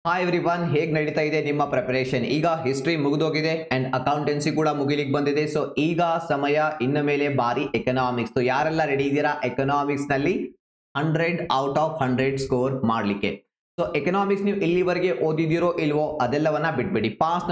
Hi everyone, ಹೇಗೆ ನಡೀತಾ ಇದೆ ನಿಮ್ಮ ಪ್ರಿಪರೇಷನ್? ಈಗ ಹಿಸ್ಟ್ರಿ ಮುಗಿದೋಗಿದೆ ಅಂಡ್ ಅಕೌಂಟೆನ್ಸಿ ಕೂಡ ಮುಗಿಲಿಕ್ಕೆ ಬಂದಿದೆ. ಸೊ ಈಗ ಸಮಯ ಇನ್ನು ಮೇಲೆ ಬಾರಿ ಎಕನಾಮಿಕ್ಸ್. ಯಾರೆಲ್ಲ ರೆಡಿ ಇದ್ದೀರಾ ಎಕನಾಮಿಕ್ಸ್ ನಲ್ಲಿ 100 ಔಟ್ ಆಫ್ 100 ಸ್ಕೋರ್ ಮಾಡ್ಲಿಕ್ಕೆ? ಸೊ ಎಕನಾಮಿಕ್ಸ್ ನೀವು ಇಲ್ಲಿವರೆಗೆ ಓದಿದಿರೋ ಇಲ್ವೋ ಅದೆಲ್ಲವನ್ನ ಬಿಟ್ಬಿಡಿ. ಪಾಸ್ಟ್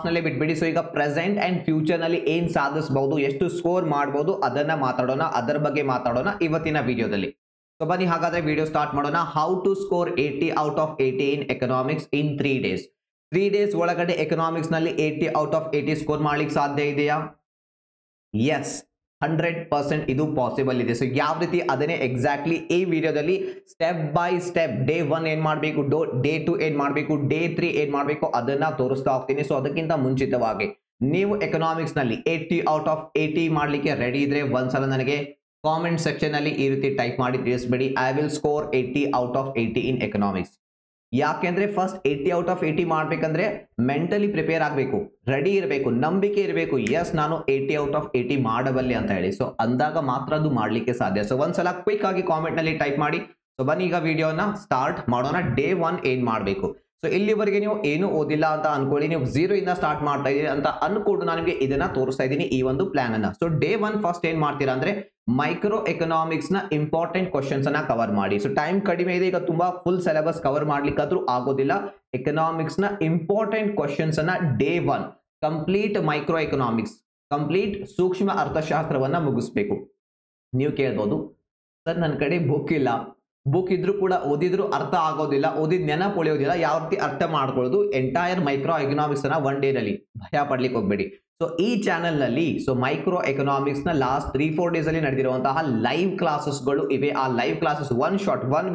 ನಲ್ಲೇ ಬಿಟ್ಬಿಡಿ. ಸೊ ಈಗ ಪ್ರೆಸೆಂಟ್ ಅಂಡ್ ಫ್ಯೂಚರ್ ನಲ್ಲಿ ಏನ್ ಸಾಧಿಸಬಹುದು, ಎಷ್ಟು ಸ್ಕೋರ್ ಮಾಡಬಹುದು ಅದನ್ನ ಮಾತಾಡೋಣ. ಅದರ ಬಗ್ಗೆ ಮಾತಾಡೋಣ ಇವತ್ತಿನ ವಿಡಿಯೋದಲ್ಲಿ. ಸೊ ಬನ್ನಿ ಹಾಗಾದ್ರೆ ವಿಡಿಯೋ ಸ್ಟಾರ್ಟ್ ಮಾಡೋಣ. How to score 80 out of 80 in economics in 3 days. 3 days ಒಳಗಡೆ ಎಕನಾಮಿಕ್ಸ್ ನಲ್ಲಿ 80 ಔಟ್ ಆಫ್ 80 ಸ್ಕೋರ್ ಮಾಡ್ಲಿಕ್ಕೆ ಸಾಧ್ಯ ಇದೆಯಾ? ಎಸ್, 100% ಇದು ಪಾಸಿಬಲ್ ಇದೆ. ಸೊ ಯಾವ ರೀತಿ ಅದನ್ನೇ ಎಕ್ಸಾಕ್ಟ್ಲಿ ಈ ವಿಡಿಯೋದಲ್ಲಿ ಸ್ಟೆಪ್ ಬೈ ಸ್ಟೆಪ್ ಡೇ 1 ಏನ್ ಮಾಡಬೇಕು, ಡೇ 2 ಏನ್ ಮಾಡಬೇಕು, ಡೇ 3 ಏನ್ ಮಾಡಬೇಕು ಅದನ್ನ ತೋರಿಸ್ತಾ ಹೋಗ್ತೀನಿ. ಸೊ ಅದಕ್ಕಿಂತ ಮುಂಚಿತವಾಗಿ ನೀವು ಎಕನಾಮಿಕ್ಸ್ ನಲ್ಲಿ 80 ಔಟ್ ಆಫ್ 80 ಮಾಡ್ಲಿಕ್ಕೆ ರೆಡಿ ಇದ್ರೆ ಒಂದ್ಸಲ ನನಗೆ ಕಾಮೆಂಟ್ ಸೆಕ್ಷನ್ ಅಲ್ಲಿ ಈ ರೀತಿ ಟೈಪ್ ಮಾಡಿ ತಿಳಿಸಬೇಡಿ, I will score 80 out of 80 in economics. ಯಾಕೆಂದ್ರೆ ಫಸ್ಟ್ 80 ಔಟ್ ಆಫ್ 80 ಮಾಡ್ಬೇಕಂದ್ರೆ ಮೆಂಟಲಿ ಪ್ರಿಪೇರ್ ಆಗಬೇಕು, ರೆಡಿ ಇರಬೇಕು, ನಂಬಿಕೆ ಇರಬೇಕು. ಎಸ್, ನಾನು 80 ಔಟ್ ಆಫ್ 80 ಮಾಡಬಲ್ಲೆ ಅಂತ ಹೇಳಿ. ಸೊ ಅಂದಾಗ ಮಾತ್ರ ಅದು ಮಾಡ್ಲಿಕ್ಕೆ ಸಾಧ್ಯ. ಸೊ ಒಂದ್ಸಲ ಕ್ವಿಕ್ ಆಗಿ ಕಾಮೆಂಟ್ ನಲ್ಲಿ ಟೈಪ್ ಮಾಡಿ. ಸೊ ಬನ್ನಿ ಈಗ ವಿಡಿಯೋನ ಸ್ಟಾರ್ಟ್ ಮಾಡೋಣ. ಡೇ 1 ಏನ್ ಮಾಡಬೇಕು? ಸೊ ಇಲ್ಲಿವರೆಗೆ ನೀವು ಏನು ಓದಿಲ್ಲ ಅಂತ ಅನ್ಕೊಳ್ಳಿ, ನೀವು 0 ಇಂದ ಸ್ಟಾರ್ಟ್ ಮಾಡ್ತಾ ಇದೀರಿ ಅಂತ ಅನ್ಕೊಂಡು ನಾನು ನಿಮಗೆ ಇದನ್ನ ತೋರಿಸ್ತಾ ಇದ್ದೀನಿ, ಈ ಒಂದು ಪ್ಲಾನ್ ಅನ್ನ. ಸೊ ಡೇ 1 ಫಸ್ಟ್ ಏನ್ ಮಾಡ್ತೀರಾ ಅಂದ್ರೆ ಮೈಕ್ರೋ ಎಕನಾಮಿಕ್ಸ್ ನ ಇಂಪಾರ್ಟೆಂಟ್ ಕ್ವಶನ್ಸ್ ಅನ್ನ ಕವರ್ ಮಾಡಿ. ಸೊ ಟೈಮ್ ಕಡಿಮೆ ಇದೆ, ಈಗ ತುಂಬಾ ಫುಲ್ ಸಿಲೆಬಸ್ ಕವರ್ ಮಾಡ್ಲಿಕ್ಕಾದ್ರೂ ಆಗೋದಿಲ್ಲ. ಎಕನಾಮಿಕ್ಸ್ ನ ಇಂಪಾರ್ಟೆಂಟ್ ಕ್ವಶನ್ಸ್ ಅನ್ನ day 1 complete micro economics, complete ಸೂಕ್ಷ್ಮ ಅರ್ಥಶಾಸ್ತ್ರವನ್ನ ಮುಗಿಸ್ಬೇಕು. ನೀವು ಕೇಳ್ಬೋದು, ಸರ್ ನನ್ನ ಕಡೆ ಬುಕ್ ಇಲ್ಲ, ಬುಕ್ ಇದ್ರೂ ಕೂಡ ಓದಿದ್ರು ಅರ್ಥ ಆಗೋದಿಲ್ಲ, ಓದಿದ್ ನೆನಪು ಉಳಿಯೋದಿಲ್ಲ, ಯಾವ ರೀತಿ ಅರ್ಥ ಮಾಡ್ಕೊಳ್ಳೋದು? ಎಂಟೈರ್ ಮೈಕ್ರೋ ಎಕನಾಮಿಕ್ಸ್ ಅನ್ನ 1 ಡೇ ನಲ್ಲಿ ಭಯ ಪಡ್ಲಿಕ್ಕೆ ಹೋಗ್ಬೇಡಿ. ಸೊ ಈ ಚಾನೆಲ್ ನಲ್ಲಿ ಸೊ ಮೈಕ್ರೋ ಎಕನಾಮಿಕ್ಸ್ ನ ಲಾಸ್ಟ್ 3-4 ಡೇಸ್ ಅಲ್ಲಿ ನಡೆದಿರುವಂತಹ ಲೈವ್ ಕ್ಲಾಸಸ್ ಗಳು ಇವೆ. ಆ ಲೈವ್ ಕ್ಲಾಸಸ್ ಒನ್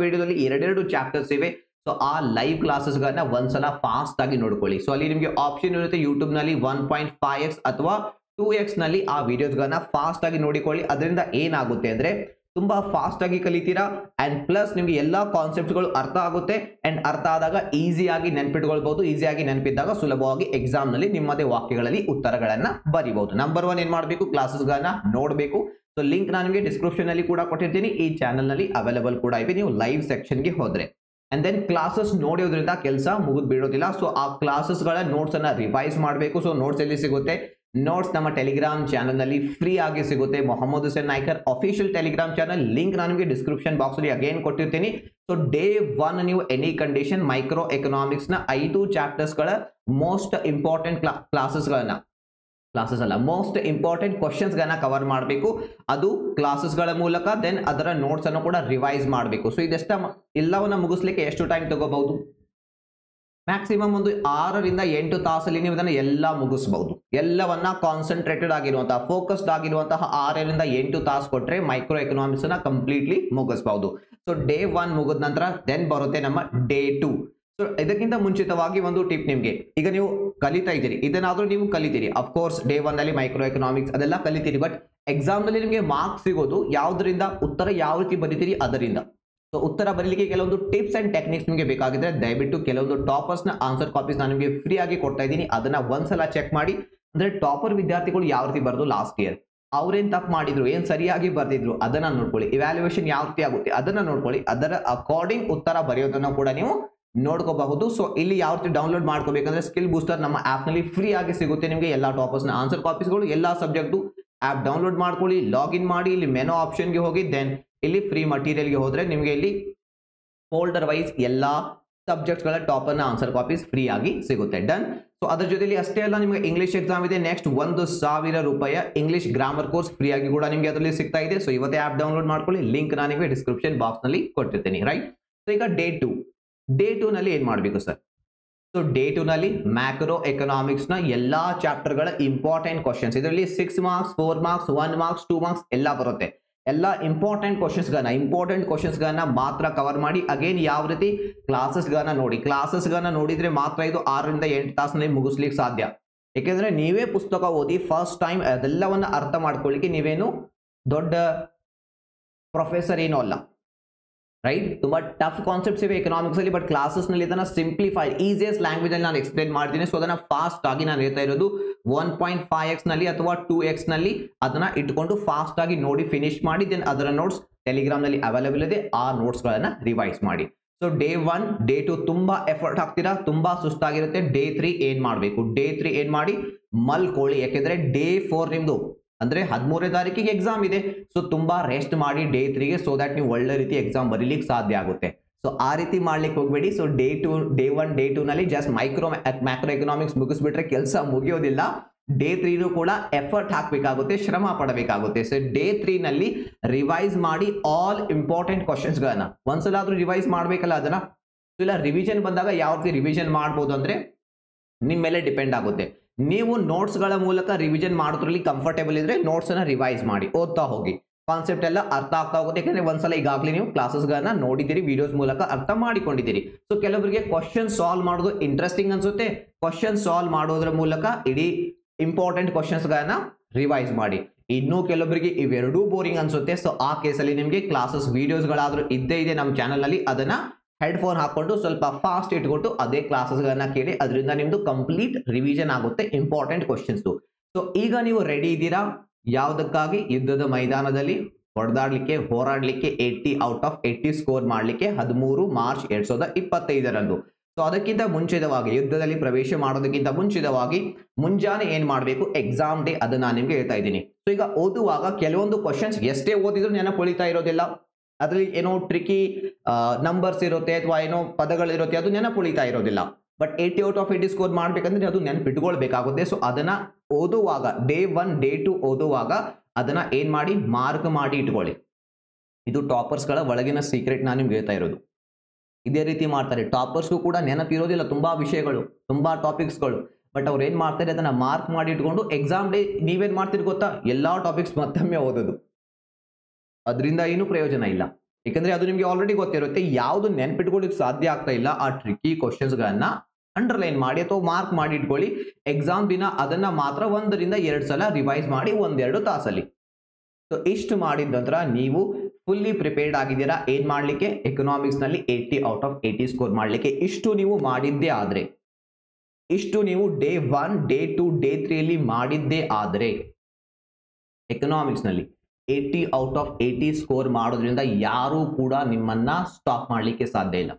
ವಿಡಿಯೋದಲ್ಲಿ 2 ಚಾಪ್ಟರ್ಸ್ ಇವೆ. ಸೊ ಆ ಲೈವ್ ಕ್ಲಾಸಸ್ ಗಳನ್ನ ಒಂದ್ಸಲ ಫಾಸ್ಟ್ ಆಗಿ ನೋಡ್ಕೊಳ್ಳಿ. ಸೊ ಅಲ್ಲಿ ನಿಮಗೆ ಆಪ್ಷನ್ ಇರುತ್ತೆ ಯೂಟ್ಯೂಬ್ ನಲ್ಲಿ 1.5x ಅಥವಾ 2x ನಲ್ಲಿ ಆ ವಿಡಿಯೋಸ್ ಗಳನ್ನ ಫಾಸ್ಟ್ ಆಗಿ ನೋಡಿಕೊಳ್ಳಿ. ಅದರಿಂದ ಏನಾಗುತ್ತೆ ಅಂದ್ರೆ ತುಂಬಾ ಫಾಸ್ಟ್ ಆಗಿ ಕಲಿತೀರಾ ಅಂಡ್ ಪ್ಲಸ್ ನಿಮ್ಗೆ ಎಲ್ಲಾ ಕಾನ್ಸೆಪ್ಟ್ಸ್ ಗಳು ಅರ್ಥ ಆಗುತ್ತೆ ಅಂಡ್ ಅರ್ಥ ಆದಾಗ ಈಸಿಯಾಗಿ ನೆನ್ಪಿಟ್ಕೊಳ್ಬಹುದು. ಈಸಿಯಾಗಿ ನೆನಪಿದ್ದಾಗ ಸುಲಭವಾಗಿ ಎಕ್ಸಾಮ್ ನಲ್ಲಿ ನಿಮ್ಮದೇ ವಾಕ್ಯಗಳಲ್ಲಿ ಉತ್ತರಗಳನ್ನ ಬರೀಬಹುದು. ನಂಬರ್ 1 ಏನ್ ಮಾಡಬೇಕು, ಕ್ಲಾಸಸ್ ಗಳನ್ನ ನೋಡಬೇಕು. ಸೊ ಲಿಂಕ್ ನಾನು ನಿಮಗೆ ಡಿಸ್ಕ್ರಿಪ್ಷನ್ ಅಲ್ಲಿ ಕೂಡ ಕೊಟ್ಟಿರ್ತೀನಿ, ಈ ಚಾನಲ್ ನಲ್ಲಿ ಅವೈಲೇಬಲ್ ಕೂಡ ಇವೆ. ನೀವು ಲೈವ್ ಸೆಕ್ಷನ್ ಗೆ ಹೋದ್ರೆ ಅಂಡ್ ದೆನ್ ಕ್ಲಾಸಸ್ ನೋಡೋದ್ರಿಂದ ಕೆಲಸ ಮುಗಿದ್ ಬಿಡೋದಿಲ್ಲ. ಸೊ ಆ ಕ್ಲಾಸಸ್ ಗಳ ನೋಟ್ಸ್ ಅನ್ನ ರಿವೈಸ್ ಮಾಡಬೇಕು. ಸೊ ನೋಟ್ಸ್ ಎಲ್ಲಿ ಸಿಗುತ್ತೆ? ನೋಟ್ಸ್ ನಮ್ಮ ಟೆಲಿಗ್ರಾಮ್ ಚಾನಲ್ ನಲ್ಲಿ ಫ್ರೀ ಆಗಿ ಸಿಗುತ್ತೆ. Mohammed Hussain Naikar official telegram channel link ನಾನು ನಿಮಗೆ ಡಿಸ್ಕ್ರಿಪ್ಷನ್ ಬಾಕ್ಸ್ ಅಲ್ಲಿ ಅಗೇನ್ ಕೊಟ್ಟಿರ್ತೀನಿ. ಸೊ ಡೇ 1 ನೀವು ಎನಿ ಕಂಡೀಷನ್ ಮೈಕ್ರೋ ಎಕನಾಮಿಕ್ಸ್ ನ 5 ಚಾಪ್ಟರ್ಸ್ ಗಳ most important most important questions ಗಳನ್ನ ಕವರ್ ಮಾಡಬೇಕು. ಅದು ಕ್ಲಾಸಸ್ ಗಳ ಮೂಲಕ. ದೆನ್ ಅದರ ನೋಟ್ಸ್ ಅನ್ನು ಕೂಡ ರಿವೈಸ್ ಮಾಡಬೇಕು. ಸೊ ಇದೆಷ್ಟ ಎಲ್ಲವನ್ನ ಮುಗಿಸ್ಲಿಕ್ಕೆ ಎಷ್ಟು ಟೈಮ್ ತಗೋಬಹುದು? ಮ್ಯಾಕ್ಸಿಮಮ್ ಒಂದು 6 ರಿಂದ 8 ತಾಸಲ್ಲಿ ನೀವು ಇದನ್ನ ಎಲ್ಲ ಮುಗಿಸಬಹುದು. ಎಲ್ಲವನ್ನ ಕಾನ್ಸಂಟ್ರೇಟೆಡ್ ಆಗಿರುವಂತಹ, ಫೋಕಸ್ಡ್ ಆಗಿರುವಂತಹ 6 ರಿಂದ 8 ತಾಸು ಕೊಟ್ರೆ ಮೈಕ್ರೋ ಎಕನಾಮಿಕ್ಸ್ ನ ಕಂಪ್ಲೀಟ್ಲಿ ಮುಗಿಸಬಹುದು. ಸೊ ಡೇ 1 ಮುಗಿದ ನಂತರ ದೆನ್ ಬರುತ್ತೆ ನಮ್ಮ ಡೇ 2. ಸೊ ಇದಕ್ಕಿಂತ ಮುಂಚಿತವಾಗಿ ಒಂದು ಟಿಪ್ ನಿಮ್ಗೆ, ಈಗ ನೀವು ಕಲಿತಾ ಇದ್ದೀರಿ, ಇದನ್ನಾದ್ರೂ ನೀವು ಕಲಿತೀರಿ. ಅಫ್ಕೋರ್ಸ್ ಡೇ 1 ನಲ್ಲಿ ಮೈಕ್ರೋ ಎಕನಾಮಿಕ್ಸ್ ಅದೆಲ್ಲ ಕಲಿತೀರಿ. ಬಟ್ ಎಕ್ಸಾಮ್ ನಲ್ಲಿ ನಿಮಗೆ ಮಾರ್ಕ್ಸ್ ಸಿಗೋದು ಯಾವ್ದ್ರಿಂದ? ಉತ್ತರ ಯಾವ ರೀತಿ ಬರೀತೀರಿ ಅದರಿಂದ. ಸೊ ಉತ್ತರ ಬರಲಿಕ್ಕೆ ಕೆಲವೊಂದು ಟಿಪ್ಸ್ ಅಂಡ್ ಟೆಕ್ನಿಕ್ಸ್ ನಿಮಗೆ ಬೇಕಾಗಿದ್ರೆ ದಯವಿಟ್ಟು ಕೆಲವೊಂದು ಟಾಪರ್ಸ್ ನ ಆನ್ಸರ್ ಕಾಪೀಸ್ ನಾನು ನಿಮಗೆ ಫ್ರೀ ಆಗಿ ಕೊಡ್ತಾ ಇದ್ದೀನಿ. ಅದನ್ನ ಒಂದ್ಸಲ ಚೆಕ್ ಮಾಡಿ. ಅಂದ್ರೆ ಟಾಪರ್ ವಿದ್ಯಾರ್ಥಿಗಳು ಯಾವ ರೀತಿ ಬರೆದು ಲಾಸ್ಟ್ ಇಯರ್, ಅವ್ರೇನ್ ತಪ್ಪು ಮಾಡಿದ್ರು, ಏನ್ ಸರಿಯಾಗಿ ಬರ್ದಿದ್ರು ಅದನ್ನ ನೋಡ್ಕೊಳ್ಳಿ. ಇವ್ಯಾಲ್ಯೂಯೇಷನ್ ಯಾವ ರೀತಿ ಆಗುತ್ತೆ ಅದನ್ನ ನೋಡ್ಕೊಳ್ಳಿ. ಅದರ ಅಕಾರ್ಡಿಂಗ್ ಉತ್ತರ ಬರೆಯೋದನ್ನ ಕೂಡ ನೀವು ನೋಡ್ಕೋಬಹುದು. ಸೊ ಇಲ್ಲಿ ಯಾವ ರೀತಿ ಡೌನ್ಲೋಡ್ ಮಾಡ್ಕೋಬೇಕಂದ್ರೆ ಸ್ಕಿಲ್ ಬೂಸ್ಟರ್ ನಮ್ಮ ಆಪ್ ನಲ್ಲಿ ಫ್ರೀ ಆಗಿ ಸಿಗುತ್ತೆ ನಿಮಗೆ. ಎಲ್ಲಾ ಟಾಪರ್ಸ್ ನ ಆನ್ಸರ್ ಕಾಪೀಸ್ಗಳು ಎಲ್ಲಾ ಸಬ್ಜೆಕ್ಟ್ ಆಪ್ ಡೌನ್ಲೋಡ್ ಮಾಡ್ಕೊಳ್ಳಿ, ಲಾಗಿನ್ ಮಾಡಿ, ಇಲ್ಲಿ ಮೆನು ಆಪ್ಷನ್ ಗೆ ಹೋಗಿ ದೆನ್ ಇಲ್ಲಿ ಫ್ರೀ ಮಟೀರಿಯಲ್ ಗೆ ಹೋದ್ರೆ ನಿಮಗೆ ಇಲ್ಲಿ ಫೋಲ್ಡರ್ ವೈಸ್ ಎಲ್ಲಾ ಸಬ್ಜೆಕ್ಟ್ಸ್ ಗಳ ಟಾಪರ್ ನ ಆನ್ಸರ್ ಕಾಪೀಸ್ ಫ್ರೀ ಆಗಿ ಸಿಗುತ್ತೆ. ಡನ್. ಸೊ ಅದ್ರ ಜೊತೆಲಿ ಅಷ್ಟೇ ಅಲ್ಲ, ನಿಮಗೆ ಇಂಗ್ಲಿಷ್ ಎಕ್ಸಾಮ್ ಇದೆ. ನೆಕ್ಸ್ಟ್ 1,000 ರೂಪಾಯಿ ಇಂಗ್ಲಿಷ್ ಗ್ರಾಮರ್ ಕೋರ್ಸ್ ಫ್ರೀ ಆಗಿ ಕೂಡ ನಿಮಗೆ ಅದರಲ್ಲಿ ಸಿಗ್ತಾ ಇದೆ. ಸೊ ಇವತ್ತೇ ಆಪ್ ಡೌನ್ಲೋಡ್ ಮಾಡ್ಕೊಳ್ಳಿ. ಲಿಂಕ್ ನಾನು ನಿಮಗೆ ಡಿಸ್ಕ್ರಿಪ್ಷನ್ ಬಾಕ್ಸ್ ನಲ್ಲಿ ಕೊಟ್ಟಿರ್ತೀನಿ. ರೈಟ್. ಸೊ ಈಗ ಡೇ 2 ನಲ್ಲಿ ಏನ್ ಮಾಡ್ಬೇಕು ಸರ್? ಸೊ ಡೇ 2 ನಲ್ಲಿ ಮ್ಯಾಕ್ರೋ ಎಕನಾಮಿಕ್ಸ್ ನ ಎಲ್ಲಾ ಚಾಪ್ಟರ್ ಗಳ ಇಂಪಾರ್ಟೆಂಟ್ ಕ್ವಶನ್ಸ್, ಇದರಲ್ಲಿ 6 ಮಾರ್ಕ್ಸ್, 4 ಮಾರ್ಕ್ಸ್, 1 ಮಾರ್ಕ್ಸ್, 2 ಮಾರ್ಕ್ಸ್ ಎಲ್ಲ ಬರುತ್ತೆ. ಎಲ್ಲ ಇಂಪಾರ್ಟೆಂಟ್ ಕ್ವಶನ್ಸ್ ಗಳನ್ನ ಮಾತ್ರ ಕವರ್ ಮಾಡಿ. ಅಗೇನ್ ಯಾವ ರೀತಿ? ಕ್ಲಾಸಸ್ ಗಳನ್ನ ನೋಡಿದ್ರೆ ಮಾತ್ರ ಇದು 6 ರಿಂದ 8 ತಾಸಿನಲ್ಲಿ ಮುಗಿಸ್ಲಿಕ್ಕೆ ಸಾಧ್ಯ. ಯಾಕೆಂದ್ರೆ ನೀವೇ ಪುಸ್ತಕ ಓದಿ ಫಸ್ಟ್ ಟೈಮ್ ಅದೆಲ್ಲವನ್ನ ಅರ್ಥ ಮಾಡ್ಕೊಳ್ಳಿಕ್ಕೆ ನೀವೇನು ದೊಡ್ಡ ಪ್ರೊಫೆಸರ್ ಏನೋ ಅಲ್ಲ. ರೈಟ್. ತುಂಬಾ ಟಫ್ ಕಾನ್ಸೆಪ್ಟ್ಸ್ ಇವೆ ಎಕನಾಮಿಕ್ಸ್ ಅಲ್ಲಿ. ಬಟ್ ಕ್ಲಾಸಸ್ ನಲ್ಲಿ ಇದನ್ನ ಸಿಂಪ್ಲಿಫೈಡ್ ಈಸಿಯಸ್ಟ್ ಲ್ಯಾಂಗ್ವೇಜ್ ಅಲ್ಲಿ ನಾನು ಎಕ್ಸ್ಪ್ಲೇನ್ ಮಾಡ್ತೀನಿ. ಸೊ ಅದನ್ನ ಫಾಸ್ಟ್ ಆಗಿ ನಾನು ಹೇಳ್ತಾ ಇರೋದು 1.5x ನಲ್ಲಿ ಅಥವಾ 2x ನಲ್ಲಿ ಅದನ್ನ ಇಟ್ಕೊಂಡು ಫಾಸ್ಟ್ ಆಗಿ ನೋಡಿ ಫಿನಿಶ್ ಮಾಡಿ. ದೆನ್ ಅದರ ನೋಟ್ಸ್ ಟೆಲಿಗ್ರಾಮ್ ನಲ್ಲಿ ಅವೈಲೇಬಲ್ ಇದೆ. ಆ ನೋಟ್ಸ್ ಗಳನ್ನ ರಿವೈಸ್ ಮಾಡಿ. ಸೊ ಡೇ 1 ಡೇ 2 ತುಂಬಾ ಎಫರ್ಟ್ ಹಾಕ್ತೀರಾ, ತುಂಬಾ ಸುಸ್ತಾಗಿರುತ್ತೆ. ಡೇ 3 ಏನ್ ಮಾಡಬೇಕು, ಡೇ 3 ಏನ್ ಮಾಡಿ ಮಲ್ಕೊಳ್ಳಿ. ಯಾಕೆಂದ್ರೆ ಡೇ 4 ನಿಮ್ದು ಅಂದ್ರೆ 13ನೇ ತಾರೀಕಿಗೆ ಎಕ್ಸಾಮ್ ಇದೆ. ಸೊ ತುಂಬಾ ರೆಸ್ಟ್ ಮಾಡಿ ಡೇ 3ಗೆ, ಸೊ ದಟ್ ನೀವು ಒಳ್ಳೆ ರೀತಿ ಎಕ್ಸಾಮ್ ಬರೀಲಿಕ್ಕೆ ಸಾಧ್ಯ ಆಗುತ್ತೆ. ಸೊ ಆ ರೀತಿ ಮಾಡ್ಲಿಕ್ಕೆ ಹೋಗ್ಬೇಡಿ. ಸೊ ಡೇ 1 ಡೇ 2 ನಲ್ಲಿ ಜಸ್ಟ್ ಮ್ಯಾಕ್ರೋ ಎಕನಾಮಿಕ್ಸ್ ಮುಗಿಸ್ಬಿಟ್ರೆ ಕೆಲಸ ಮುಗಿಯೋದಿಲ್ಲ. ಡೇ 3 ಕೂಡ ಎಫರ್ಟ್ ಹಾಕಬೇಕಾಗುತ್ತೆ, ಶ್ರಮ ಪಡಬೇಕಾಗುತ್ತೆ. ಸೊ ಡೇ 3 ನಲ್ಲಿ ರಿವೈಸ್ ಮಾಡಿ ಆಲ್ ಇಂಪಾರ್ಟೆಂಟ್ ಕ್ವಶನ್ಸ್ ಗಳನ್ನ. ಒಂದ್ಸಲ ಆದ್ರೂ ರಿವೈಸ್ ಮಾಡ್ಬೇಕಲ್ಲ ಅದನ್ನ. ಇಲ್ಲ ರಿವಿಷನ್ ಬಂದಾಗ ಯಾವ ರೀತಿ ರಿವಿಷನ್ ಮಾಡ್ಬೋದು ಅಂದ್ರೆ ನಿಮ್ಮ ಮೇಲೆ ಡಿಪೆಂಡ್ ಆಗುತ್ತೆ. ನೀವು ನೋಟ್ಸ್ ಗಳ ಮೂಲಕ ರಿವಿಷನ್ ಮಾಡೋದ್ರಲ್ಲಿ ಕಂಫರ್ಟೇಬಲ್ ಇದ್ರೆ ನೋಟ್ಸ್ ಅನ್ನ ರಿವೈಸ್ ಮಾಡಿ, ಓದ್ತಾ ಹೋಗಿ. ಕಾನ್ಸೆಪ್ಟ್ ಎಲ್ಲ ಅರ್ಥ ಆಗ್ತಾ ಹೋಗುತ್ತೆ. ಯಾಕಂದ್ರೆ ಒಂದ್ಸಲ ಈಗಾಗಲೇ ನೀವು ಕ್ಲಾಸಸ್ ಗಳನ್ನ ನೋಡಿದ್ದೀರಿ, ವಿಡಿಯೋಸ್ ಮೂಲಕ ಅರ್ಥ ಮಾಡಿಕೊಂಡಿದ್ದೀರಿ. ಸೊ ಕೆಲವರಿಗೆ ಕ್ವಶನ್ ಸಾಲ್ವ್ ಮಾಡೋದು ಇಂಟ್ರೆಸ್ಟಿಂಗ್ ಅನ್ಸುತ್ತೆ. ಕ್ವಶನ್ ಸಾಲ್ವ್ ಮಾಡೋದ್ರ ಮೂಲಕ ಇಡೀ ಇಂಪಾರ್ಟೆಂಟ್ ಕ್ವಶನ್ಸ್ ಗಳನ್ನ ರಿವೈಸ್ ಮಾಡಿ. ಇನ್ನು ಕೆಲವರಿಗೆ ಇವೆರಡೂ ಬೋರಿಂಗ್ ಅನ್ಸುತ್ತೆ. ಸೊ ಆ ಕೇಸಲ್ಲಿ ನಿಮಗೆ ಕ್ಲಾಸಸ್ ವಿಡಿಯೋಸ್ ಗಳಾದ್ರೂ ಇದ್ದೇ ಇದೆ ನಮ್ಮ ಚಾನಲ್ ನಲ್ಲಿ. ಅದನ್ನ ಹೆಡ್ಫೋನ್ ಹಾಕೊಂಡು ಸ್ವಲ್ಪ ಫಾಸ್ಟ್ ಇಟ್ಕೊಂಡು ಅದೇ ಕ್ಲಾಸಸ್ ಗಳನ್ನ ಕೇಳಿ. ಅದರಿಂದ ನಿಮ್ದು ಕಂಪ್ಲೀಟ್ ರಿವಿಷನ್ ಆಗುತ್ತೆ ಇಂಪಾರ್ಟೆಂಟ್ ಕ್ವಶನ್ಸ್. ಸೊ ಈಗ ನೀವು ರೆಡಿ ಇದ್ದೀರಾ ಯಾವುದಕ್ಕಾಗಿ? ಯುದ್ಧದ ಮೈದಾನದಲ್ಲಿ ಹೊಡೆದಾಡ್ಲಿಕ್ಕೆ, ಹೋರಾಡ್ಲಿಕ್ಕೆ, 80 ಔಟ್ ಆಫ್ 80 ಸ್ಕೋರ್ ಮಾಡ್ಲಿಕ್ಕೆ 13 ಮಾರ್ಚ್ 2025 ಸೊ ಅದಕ್ಕಿಂತ ಮುಂಚಿತವಾಗಿ, ಯುದ್ಧದಲ್ಲಿ ಪ್ರವೇಶ ಮಾಡೋದಕ್ಕಿಂತ ಮುಂಚಿತವಾಗಿ ಮುಂಜಾನೆ ಏನ್ ಮಾಡಬೇಕು, ಎಕ್ಸಾಮ್ ಡೇ, ಅದನ್ನ ನಾನು ನಿಮ್ಗೆ ಹೇಳ್ತಾ ಇದ್ದೀನಿ. ಸೊ ಈಗ ಓದುವಾಗ ಕೆಲವೊಂದು ಕ್ವಶನ್ಸ್ ಎಷ್ಟೇ ಓದಿದ್ರು ನೆನಪುಳಿತಾ ಇರೋದಿಲ್ಲ. ಅದ್ರಲ್ಲಿ ಏನೋ ಟ್ರಿಕಿ ನಂಬರ್ಸ್ ಇರುತ್ತೆ ಅಥವಾ ಏನೋ ಪದಗಳಿರುತ್ತೆ, ಅದು ನೆನಪುಳಿತಾ ಇರೋದಿಲ್ಲ. ಬಟ್ 80 ಔಟ್ ಆಫ್ 80 ಸ್ಕೋರ್ ಮಾಡ್ಬೇಕಂದ್ರೆ ಅದು ನೆನಪಿಟ್ಕೊಳ್ಬೇಕಾಗುತ್ತೆ. ಸೊ ಅದನ್ನ ಓದುವಾಗ ಡೇ 1 ಡೇ 2 ಓದುವಾಗ ಅದನ್ನ ಏನ್ ಮಾಡಿ ಮಾರ್ಕ್ ಮಾಡಿ ಇಟ್ಕೊಳ್ಳಿ. ಇದು ಟಾಪರ್ಸ್ ಗಳ ಒಳಗಿನ ಸೀಕ್ರೆಟ್ ನಾನು ನಿಮ್ಗೆ ಹೇಳ್ತಾ ಇರೋದು. ಇದೇ ರೀತಿ ಮಾಡ್ತಾರೆ. ಟಾಪರ್ಸ್ಗೂ ಕೂಡ ನೆನಪಿರೋದಿಲ್ಲ ತುಂಬಾ ವಿಷಯಗಳು, ತುಂಬಾ ಟಾಪಿಕ್ಸ್ಗಳು. ಬಟ್ ಅವ್ರು ಏನ್ ಮಾಡ್ತಾರೆ, ಅದನ್ನ ಮಾರ್ಕ್ ಮಾಡಿ ಇಟ್ಕೊಂಡು ಎಕ್ಸಾಮ್ ಡೇ ನೀವೇನ್ ಮಾಡ್ತೀರಿ ಗೊತ್ತಾ, ಎಲ್ಲಾ ಟಾಪಿಕ್ಸ್ ಮತ್ತೊಮ್ಮೆ ಓದೋದು. ಅದರಿಂದ ಏನು ಪ್ರಯೋಜನ ಇಲ್ಲ. ಯಾಕಂದ್ರೆ ಅದು ನಿಮ್ಗೆ ಆಲ್ರೆಡಿ ಗೊತ್ತಿರುತ್ತೆ. ಯಾವ್ದು ನೆನ್ಪಿಟ್ಕೊಳ್ಳಿಕ್ಕೆ ಸಾಧ್ಯ ಆಗ್ತಾ ಇಲ್ಲ ಆ ಟ್ರಿಕಿ ಕ್ವಶನ್ಸ್ ಗಳನ್ನ ಅಂಡರ್ಲೈನ್ ಮಾಡಿ ಅಥವಾ ಮಾರ್ಕ್ ಮಾಡಿ ಇಟ್ಕೊಳ್ಳಿ. ಎಕ್ಸಾಮ್ ದಿನ ಅದನ್ನ ಮಾತ್ರ 1 ರಿಂದ 2 ಸಲ ರಿವೈಸ್ ಮಾಡಿ 1-2 ತಾಸಲ್ಲಿ. ಸೊ ಇಷ್ಟು ಮಾಡಿದ ನಂತರ ನೀವು ಫುಲ್ಲಿ ಪ್ರಿಪೇರ್ಡ್ ಆಗಿದ್ದೀರಾ ಏನ್ ಮಾಡ್ಲಿಕ್ಕೆ, ಎಕನಾಮಿಕ್ಸ್ ನಲ್ಲಿ 80 ಔಟ್ ಆಫ್ 80 ಸ್ಕೋರ್ ಮಾಡ್ಲಿಕ್ಕೆ. ಇಷ್ಟು ನೀವು ಮಾಡಿದ್ದೇ ಆದ್ರೆ, ಇಷ್ಟು ನೀವು ಡೇ 1 ಡೇ 2 ಡೇ 3 ಅಲ್ಲಿ ಮಾಡಿದ್ದೇ ಆದ್ರೆ ಎಕನಾಮಿಕ್ಸ್ ನಲ್ಲಿ 80 ಔಟ್ ಆಫ್ 80 ಸ್ಕೋರ್ ಮಾಡೋದ್ರಿಂದ ಯಾರು ಕೂಡ ನಿಮ್ಮನ್ನ ಸ್ಟಾಪ್ ಮಾಡ್ಲಿಕ್ಕೆ ಸಾಧ್ಯ ಇಲ್ಲ.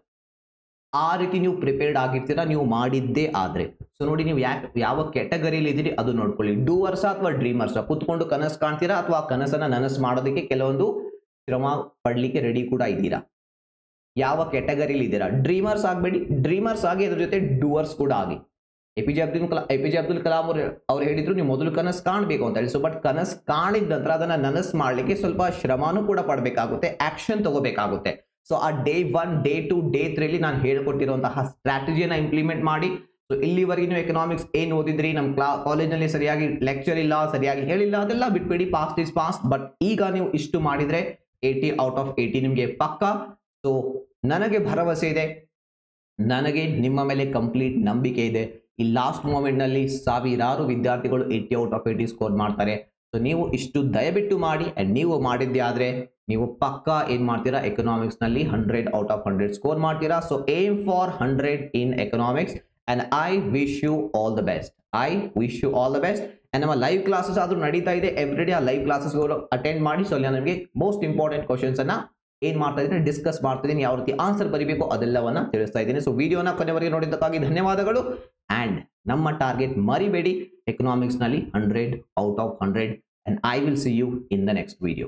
ಆ ರೀತಿ ನೀವು ಪ್ರಿಪೇರ್ಡ್ ಆಗಿರ್ತೀರಾ ನೀವು ಮಾಡಿದ್ದೇ ಆದ್ರೆ. ಸೊ ನೋಡಿ, ನೀವು ಯಾವ ಕ್ಯಾಟಗರಿಯಲ್ಲಿ ಇದ್ದೀರಿ ಅದು ನೋಡ್ಕೊಳ್ಳಿ. ಡೂವರ್ಸ್ ಅಥವಾ ಡ್ರೀಮರ್ಸ್, ಕುತ್ಕೊಂಡು ಕನಸು ಕಾಣ್ತೀರಾ ಅಥವಾ ಕನಸನ್ನ ನನಸು ಮಾಡೋದಕ್ಕೆ ಕೆಲವೊಂದು ಶ್ರಮ ಪಡ್ಲಿಕ್ಕೆ ರೆಡಿ ಕೂಡ ಇದ್ದೀರಾ? ಯಾವ ಕ್ಯಾಟಗರಿಯಲ್ಲಿ ಇದ್ದೀರಾ? ಡ್ರೀಮರ್ಸ್ ಆಗಬೇಡಿ, ಡ್ರೀಮರ್ಸ್ ಆಗಿ ಅದ್ರ ಜೊತೆ ಡೂವರ್ಸ್ ಕೂಡ ಆಗಿ. ಎಪಿಜೆ ಅಬ್ದುಲ್ ಕಲಾಂ ಅವ್ರು ಹೇಳಿದ್ರು ನೀವು ಮೊದಲು ಕನಸು ಕಾಣಬೇಕು ಅಂತ ಹೇಳಿ. ಸೊ ಬಟ್ ಕನಸು ಕಾಣಿದ ನಂತರ ಅದನ್ನ ನನಸು ಮಾಡ್ಲಿಕ್ಕೆ ಸ್ವಲ್ಪ ಶ್ರಮನೂ ಕೂಡ ಪಡಬೇಕಾಗುತ್ತೆ, ಆಕ್ಷನ್ ತಗೋಬೇಕಾಗುತ್ತೆ. ಸೊ ಆ ಡೇ 1 ಡೇ 2 ಡೇ 3 ಅಲ್ಲಿ ನಾನು ಹೇಳ್ಕೊಟ್ಟಿರುವಂತಹ ಸ್ಟ್ರಾಟಜಿಯನ್ನ ಇಂಪ್ಲಿಮೆಂಟ್ ಮಾಡಿ. ಸೊ ಇಲ್ಲಿವರೆಗೆ ನೀವು ಎಕನಾಮಿಕ್ಸ್ ಏನ್ ಓದಿದ್ರಿ, ನಮ್ಮ ಕಾಲೇಜ್ನಲ್ಲಿ ಸರಿಯಾಗಿ ಲೆಕ್ಚರ್ ಇಲ್ಲ, ಸರಿಯಾಗಿ ಹೇಳಿಲ್ಲ, ಅದೆಲ್ಲ ಬಿಟ್ಬಿಡಿ, ಪಾಸ್ಟ್ ಇಸ್ ಪಾಸ್ಟ್. ಬಟ್ ಈಗ ನೀವು ಇಷ್ಟು ಮಾಡಿದ್ರೆ 80 ಔಟ್ ಆಫ್ 80 ನಿಮಗೆ ಪಕ್ಕ. ಸೊ ನನಗೆ ಭರವಸೆ ಇದೆ, ನನಗೆ ನಿಮ್ಮ ಮೇಲೆ ಕಂಪ್ಲೀಟ್ ನಂಬಿಕೆ ಇದೆ. ಈ ಲಾಸ್ಟ್ ಮೂಮೆಂಟ್ ನಲ್ಲಿ ಸಾವಿರಾರು ವಿದ್ಯಾರ್ಥಿಗಳು 80 ಔಟ್ ಆಫ್ 80 ಸ್ಕೋರ್ ಮಾಡ್ತಾರೆ. ಸೊ ನೀವು ಇಷ್ಟು ದಯವಿಟ್ಟು ಮಾಡಿ. ಅಂಡ್ ನೀವು ಮಾಡಿದ್ದೆ ಆದ್ರೆ ನೀವು ಪಕ್ಕ ಏನ್ ಮಾಡ್ತೀರಾ, ಎಕನಾಮಿಕ್ಸ್ ನಲ್ಲಿ 100 ಔಟ್ ಆಫ್ 100 ಸ್ಕೋರ್ ಮಾಡ್ತೀರಾ. So aim for 100 in economics. And I wish you all the best. I wish you all the best. And ನಮ್ಮ ಲೈವ್ ಕ್ಲಾಸಸ್ ಆದ್ರೂ ನಡೀತಾ ಇದೆ. ಎವ್ರಿ ಡೇ ಆ ಲೈವ್ ಕ್ಲಾಸಸ್ ಅಟೆಂಡ್ ಮಾಡಿ. ಸೊ ಅಲ್ಲಿ ನಿಮಗೆ ಮೋಸ್ಟ್ ಇಂಪಾರ್ಟೆಂಟ್ ಕ್ವಶನ್ಸ್ ಅನ್ನ ಏನ್ ಮಾಡ್ತಾ ಇದ್ದೀನಿ, ಡಿಸ್ಕಸ್ ಮಾಡ್ತಾ ಇದ್ದೀನಿ, ಯಾವ ರೀತಿ ಆನ್ಸರ್ ಬರೀಬೇಕು ಅದೆಲ್ಲವನ್ನ ತಿಳಿಸ್ತಾ ಇದ್ದೀನಿ. ಸೊ ವಿಡಿಯೋನ ಕೊನೆವರೆಗೆ ನೋಡಿದ್ದಕ್ಕಾಗಿ ಧನ್ಯವಾದಗಳು. ಅಂಡ್ ನಮ್ಮ ಟಾರ್ಗೆಟ್ ಮರಿಬೇಡಿ, ಎಕನಾಮಿಕ್ಸ್ ನಲ್ಲಿ 100 out of 100. And I will see you in the next video.